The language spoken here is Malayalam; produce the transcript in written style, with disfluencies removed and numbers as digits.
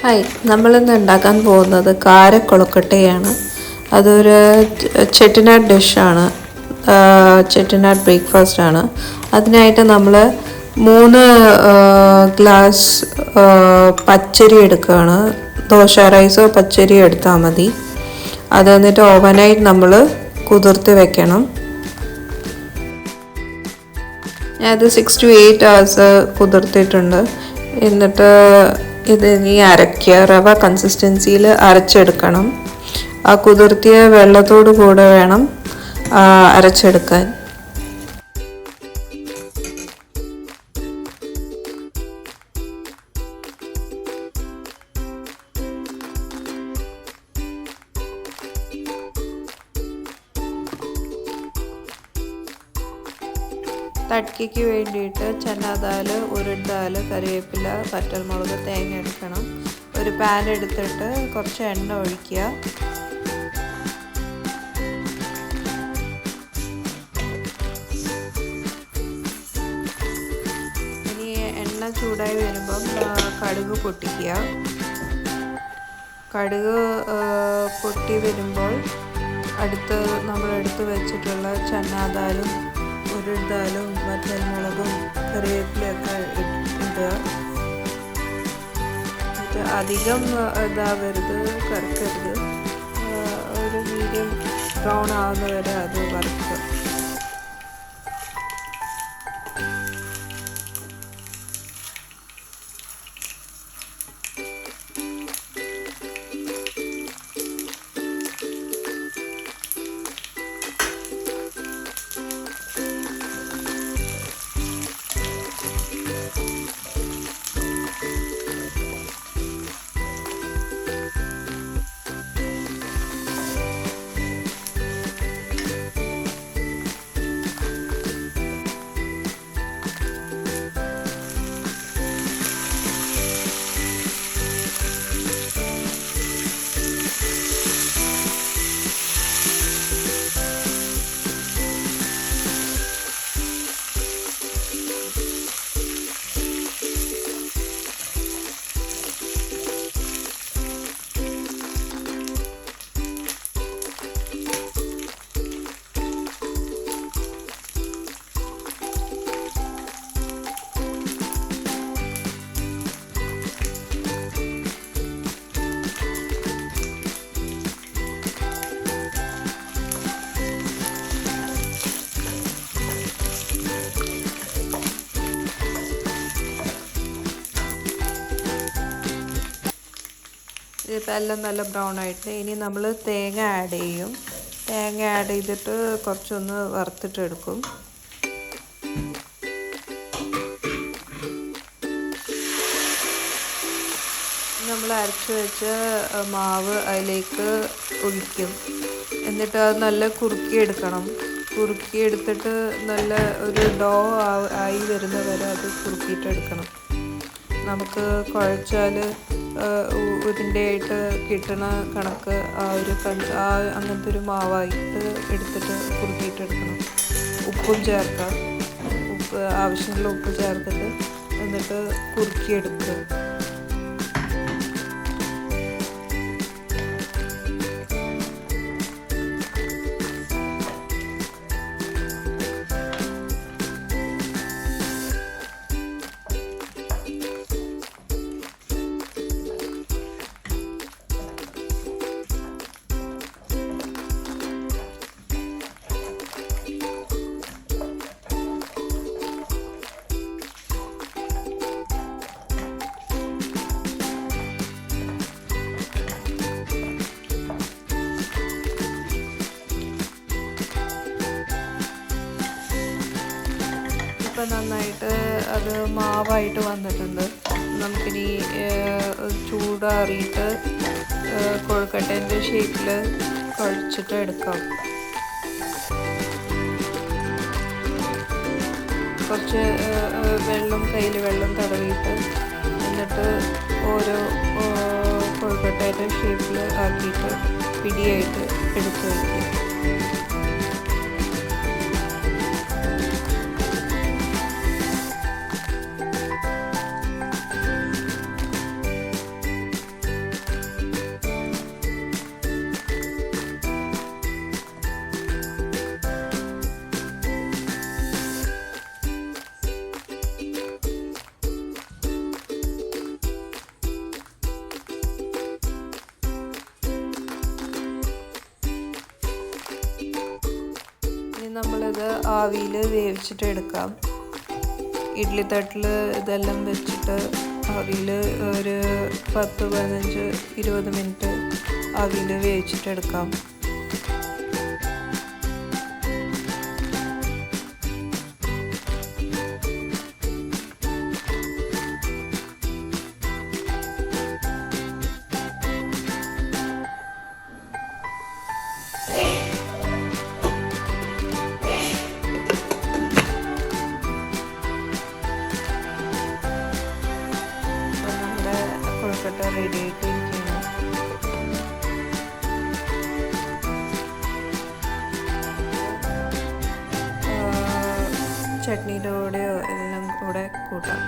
ഹായ്, നമ്മളിന്ന് ഉണ്ടാക്കാൻ പോകുന്നത് കാരക്കൊഴുക്കട്ടയാണ്. അതൊരു ചെട്ടിനാട് ഡിഷാണ്, ചെട്ടിനാട് ബ്രേക്ക്ഫാസ്റ്റാണ്. അതിനായിട്ട് നമ്മൾ 3 ഗ്ലാസ് പച്ചരി എടുക്കുകയാണ്. ദോശ റൈസോ പച്ചരിയോ എടുത്താൽ മതി. അത് എന്നിട്ട് ഓവർനൈറ്റ് നമ്മൾ കുതിർത്ത് വെക്കണം. ഞാനത് 6 to 8 hours കുതിർത്തിട്ടുണ്ട്. എന്നിട്ട് ഇത് ഇനി അരയ്ക്കുക. റവ കൺസിസ്റ്റൻസിയിൽ അരച്ചെടുക്കണം. ആ കുതിർത്തിയ വെള്ളത്തോടു കൂടെ വേണം അരച്ചെടുക്കാൻ. തട്ക്കിക്ക് വേണ്ടിയിട്ട് ചനാദാൽ, ഉരുദാൽ, കറിവേപ്പില, വറ്റൽമുളക്, തേങ്ങ എടുക്കണം. ഒരു പാൻ എടുത്തിട്ട് കുറച്ച് എണ്ണ ഒഴിക്കുക. ഇനി എണ്ണ ചൂടായി വരുമ്പം കടുക് പൊട്ടിക്കുക. കടുക് പൊട്ടി വരുമ്പോൾ നമ്മൾ എടുത്ത് വെച്ചിട്ടുള്ള ചനാദാലും ഉരുദാലും വറ്റൽമുളകും കറിവേപ്പിലയൊക്കെ ഇടുക. എന്നിട്ട് അധികം ഇതാവരുത്, കറുക്കരുത്. ഒരു മീഡിയം ബ്രൗൺ ആവുന്ന വരെ അത് വറുക്കുക. ഇതിപ്പോൾ എല്ലാം നല്ല ബ്രൗൺ ആയിട്ട് ഇനി നമ്മൾ തേങ്ങ ആഡ് ചെയ്യും. തേങ്ങ ആഡ് ചെയ്തിട്ട് കുറച്ചൊന്ന് വറുത്തിട്ടെടുക്കും. നമ്മൾ അരച്ച് വെച്ച മാവ് അതിലേക്ക് ഒഴിക്കും. എന്നിട്ട് അത് നല്ല കുറുക്കിയെടുക്കണം. കുറുക്കിയെടുത്തിട്ട് നല്ല ഒരു ഡോ ആയി വരുന്ന വരെ അത് കുറുക്കിയിട്ടെടുക്കണം. നമുക്ക് കുഴച്ചാൽ ഉരുണ്ടയായിട്ട് കിട്ടണ കണക്ക് അങ്ങനത്തെ ഒരു മാവായിട്ട് എടുത്തിട്ട് കുറുക്കിയിട്ടെടുക്കണം. ഉപ്പും ചേർക്കാം. ആവശ്യമുള്ള ഉപ്പ് ചേർത്തിട്ട് എന്നിട്ട് കുറുക്കിയെടുക്കുക. ഇപ്പം നന്നായിട്ട് അത് മാവായിട്ട് വന്നിട്ടുണ്ട്. നമുക്കിനി ചൂടാറിയിട്ട് കൊഴുക്കട്ടേൻ്റെ ഷേപ്പിൽ കുഴച്ചിട്ട് എടുക്കാം. കുറച്ച് കയ്യിൽ വെള്ളം തടവിയിട്ട് എന്നിട്ട് ഓരോ കൊഴുക്കട്ടേൻ്റെ ഷേപ്പിൽ ആക്കിയിട്ട് പിടിയായിട്ട് എടുത്ത് വയ്ക്കുക. നമുക്കിത് ആവിയിൽ വേവിച്ചിട്ട് എടുക്കാം. ഇഡ്ഡലി തട്ടിൽ ഇതെല്ലാം വെച്ചിട്ട് ആവിയിൽ ഒരു 10, 15, 20 മിനിറ്റ് ആവിയിൽ വേവിച്ചിട്ടെടുക്കാം. കൊഴുക്കട്ട റെഡി ആയിട്ടിരിക്കുന്നു. ചട്നിയുടെ കൂടെയോ എല്ലാം കൂടെ കൂട്ടാം.